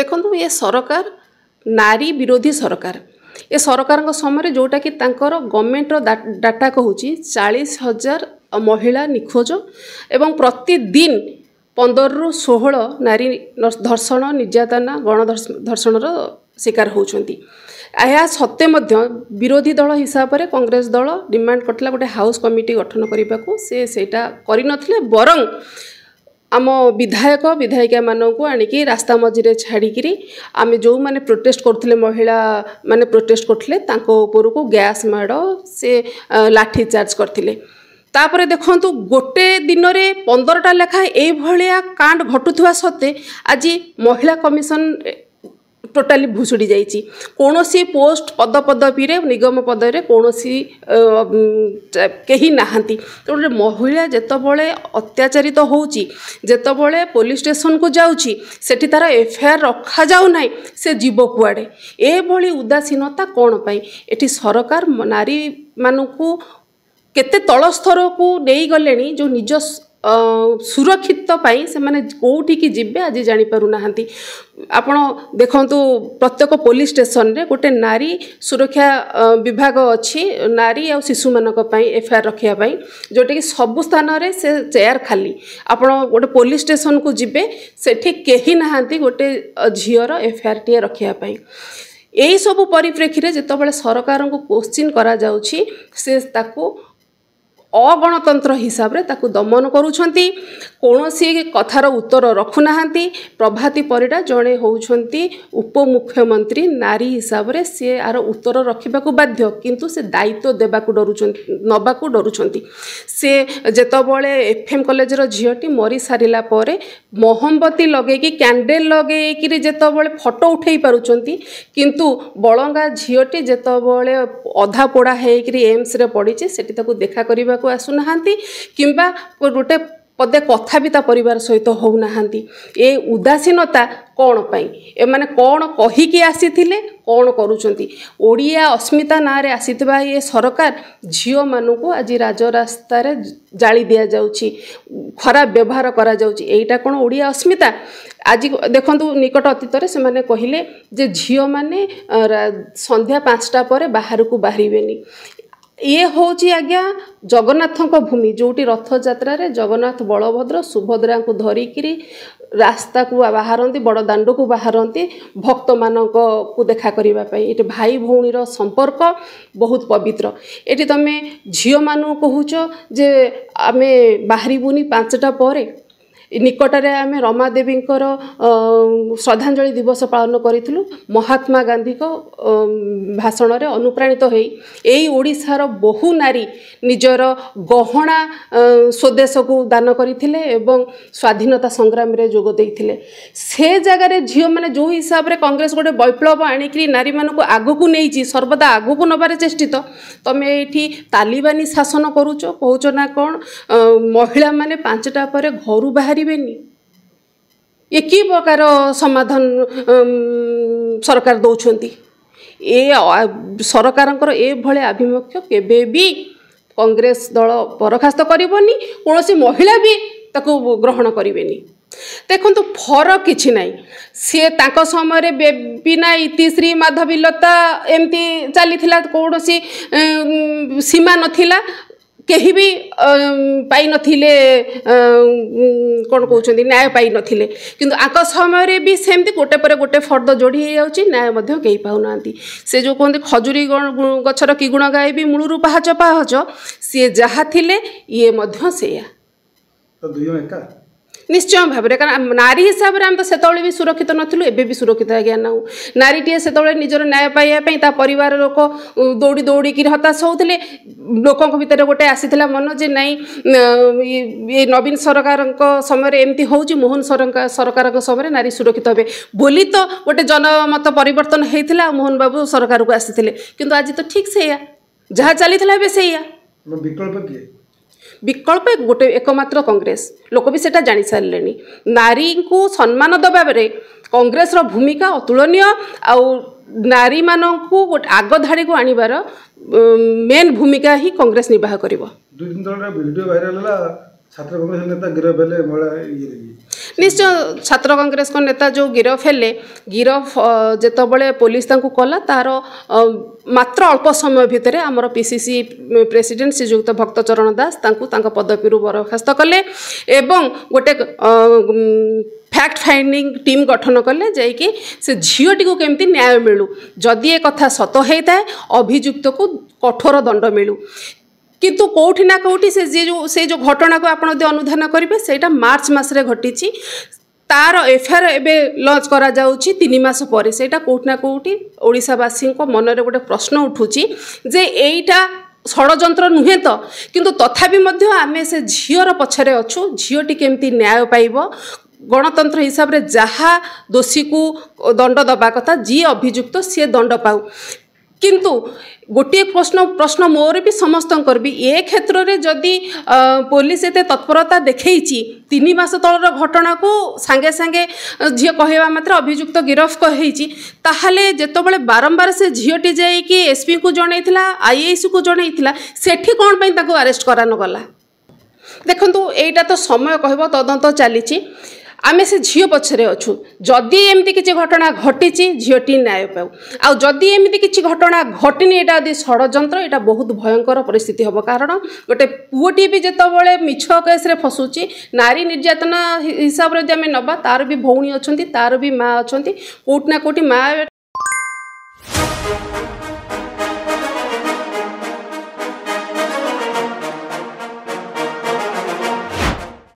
देखो ये सरकार नारी विरोधी सरकार ए सरकार समय जोटा कि गवर्नमेंट डाटा कहूँ 40,000 महिला निखोज एवं प्रतिदिन 15 ରୁ 16 नारी धर्षण निर्यातना गणधर्षण शिकार होती। यह सत्वे विरोधी दल हिसाब से कांग्रेस दल डिमांड करथिला गोटे हाउस कमिटी गठन करने को सेटा करनथिले बरं आम विधायक विधायिका मानू आणिकी रास्ता मझे छाड़ी आम जो मैंने प्रोटेस्ट करते महिला माने प्रोटेस्ट करते को गैस माड़ से लाठी चार्ज करते तापर देखु गोटे दिन में 15टा लेखा ये कांड घटुवा सत्वे आज महिला कमिशन टोटाली भुसुड़ी जाइए कौन सी पोस्ट पद पदवी निगम पदवी कौन सी कहीं नहांती तो महिला जितेबाला अत्याचारित तो होतेबाला पुलिस स्टेशन को जाऊँगी सेठी तार एफआईआर रखा जाऊ ना से जीव कुआड़े एभली उदासीनता कौन पाई एठी सरकार नारी मानू केते तल स्तर को नहीं गले जो निज सुरक्षित पाई से माने कोठी की जिबे आज जानी पारु नाहंती। आपण देखंतु प्रत्येक पुलिस स्टेशन रे गोटे नारी सुरक्षा विभाग अच्छी नारी और शिशु मानक पई एफआईआर रखिया पई जोटे कि सब स्थान रे से चेयर खाली आपण गोटे पुलिस स्टेशन को जिबे सेठी केही नाहंती गोटे झियर एफआईआर टी रखिया पई एई सब परिप्रेक्षी जितेबाला सरकार को क्वेश्चन करा जाउछि से ताकू अगणतंत्र हिसाब रे ताकू दमन करुछंती कौन सी कथार उत्तर रखुना प्रभाती परिडा जड़े होउछंती उपमुख्यमंत्री नारी हिसाब रे सी आर उत्तर रखा बाध्य किंतु से दायित्व देबाकू डरुछंती नबाकू डरुछंती से जेतबळे एफएम कॉलेज रो झियोटी मरी सारिला परे मोहम्बती लगेकी कैंडल लगेकी जेतबळे फोटो उठेई पारुछंती किंतु बळंगा झियोटी जेतबळे अधा पोड़ा हेकरी एम्स रे पड़ीची सेठी ताकू देखा करबा को आसुना किंबा गोटे पदे कथा भी परिवार सहित होना ए उदासीनता कौन पाई ए माने कौन कहीकि आसी कौन करुँच ओडिया अस्मिता ना रे आसीथिबा ये सरकार झियो मानू को आज राजरास्ता जाली दिया जाउची खराब व्यवहार करा जाउची एटा कौन ओडिया अस्मिता आज देखंतु निकट अतीत से माने कहिले जे झियो माने संध्या 5टा पर बाहर को बाहरिबेनी ये हूँ आज्ञा जगन्नाथ भूमि जोटी रथ यात्रा रे जगन्नाथ बलभद्र सुभद्रा को धरिकी रास्ता को बाहरती बड़ दांड को बाहरती भक्त मान को देखा करने ये भाई भौणीर संपर्क बहुत पवित्र ये तुम झील मानू कहूच जे आम बाहरबुनी 5टा पर निकटरे आम रमादेवी श्रद्धांजलि दिवस पालन करूँ महात्मा गांधी को भाषण रे अनुप्राणित हो ओडिशार बहु नारी निजर गहना स्वदेश को दान करथिले एवं स्वाधीनता संग्राम रे जोग देइथिले से जगार झील मैंने जो हिसाब रे कांग्रेस गोटे वैप्लव आणिकी नारी मानक आगु को नहीं सर्वदा आगु को नबार चेष्टित तमे एठी तालिबानी शासन करूच कहूच ना कौन महिला माने 5टा पर घर बाहर ये कि प्रकार समाधान सरकार दौरान ए सरकार ये भले आभिमुख्य केबे भी कांग्रेस दल बरखास्त करनी कौन सी महिला भी ताको ग्रहण करेनि देखो फरक किछि नाई सी ताको समय बेबिना इतिश्री माधवीलता एमती चली कौन सी सीमा नथिला केही भी पाई नथिले कौन कहते न्याय पाई नथिले किंतु आक समय भी सेमती गोटे पर गोटे फर्द जोड़ी हो जाउची न्याय मध्य कहीं पाउना से जो कहते खजुरी गछर कि गुण गायबी मूलरू पाहच पाहच सी जहा थिले ये मध्य सेया निश्चय भाव में कारण नारी हिसाब से आम तो सेतबे भी सुरक्षित नथिलु एबे भी सुरक्षित आज्ञा ना नारीटे सेतबे निजर न्याय पाइबा ता परिवार लोक दौड़ी दौड़ी हताश होते लोकों भितर गोटे आसीला मन जे नाई ये नवीन सरकार समय एमती हो मोहन सरकार समय नारी सुरक्षित हे बोली तो गोटे जनमत परिवर्तन होता मोहन बाबू सरकार को आसी किंतु आज तो ठीक से जहाँ चली से विकल्प किए विकल्प गोटे एकमात्र कांग्रेस लोक भी सेटा जानी सारे नारी को सम्मान दबा कांग्रेस रो भूमिका अतुलनीय आउ नारी मानक गोटे आग धाड़ी को आनिबार मेन भूमिका ही कांग्रेस निर्वाह करिवो। 2 दिन तले वीडियो वायरल होला छात्र कांग्रेस नेता गिरफ हेले महिला निश्चय छात्र कांग्रेस को नेता जो गिरफ हेले गिरफ जेतबले पुलिस तांको कला तार मात्र अल्प समय भितर आमर पीसीसी प्रेसिडेंट श्रीजुक्त भक्तचरण दास तांको तांको पदवीरु बरखास्त कले एवं गोटे फैक्ट फाइंडिंग टीम गठन कले जाइए से झीटी को केमती न्याय मिलू जदि ए कथा सत होता है अभियुक्त को कठोर दंड मिलू किंतु कौटी ना कौटी से जो घटना को आप अनुधान करेंगे से मार्च मसरे घटी तार एफआईआर एवं लॉन्च करा जाउची 3 मास पर से कौटी ना कौटी ओडिशावासी मन में गोटे प्रश्न उठूची जे एटा षड़यंत्र नुहे तो किंतु तथापि मध्य आमे से झीर पछरे अच्छु झीटी केमती न्याय पाइब गणतंत्र हिसाब से जहाँ दोषी को दंड दबा कथा जी अभियुक्त सी दंड पाऊ किंतु गोटे प्रश्न मोर भी समस्त भी ए क्षेत्र में जदि पुलिस एत तत्परता देखी 3 मास तलर घटना को सांगे सांगे झी कहवा मात्र अभियुक्त गिरफ कही जिते बारंबार से झीटी जाकि एसपी को जनईला आईएएस को जनईला सेठी कौन पर अरेस्ट करान गला देखु एटा तो समय कह तदंत चली आमे से झील पछरे अच्छु जदि एमती किसी घटना घटी झीटी न्याय पाऊ आ जदि एमती किसी घटना घटनी यहाँ यदि षड़यंत्र यहाँ बहुत भयंकर परिस्थिति हम कारण गोटे पुओटी भी जितेबाला मिछ केस्रे फसुची नारी निर्यातना हिसाब से आम नवा तार भी भौणी अच्छा तार भी माँ अच्छा कौटना कौटी माँ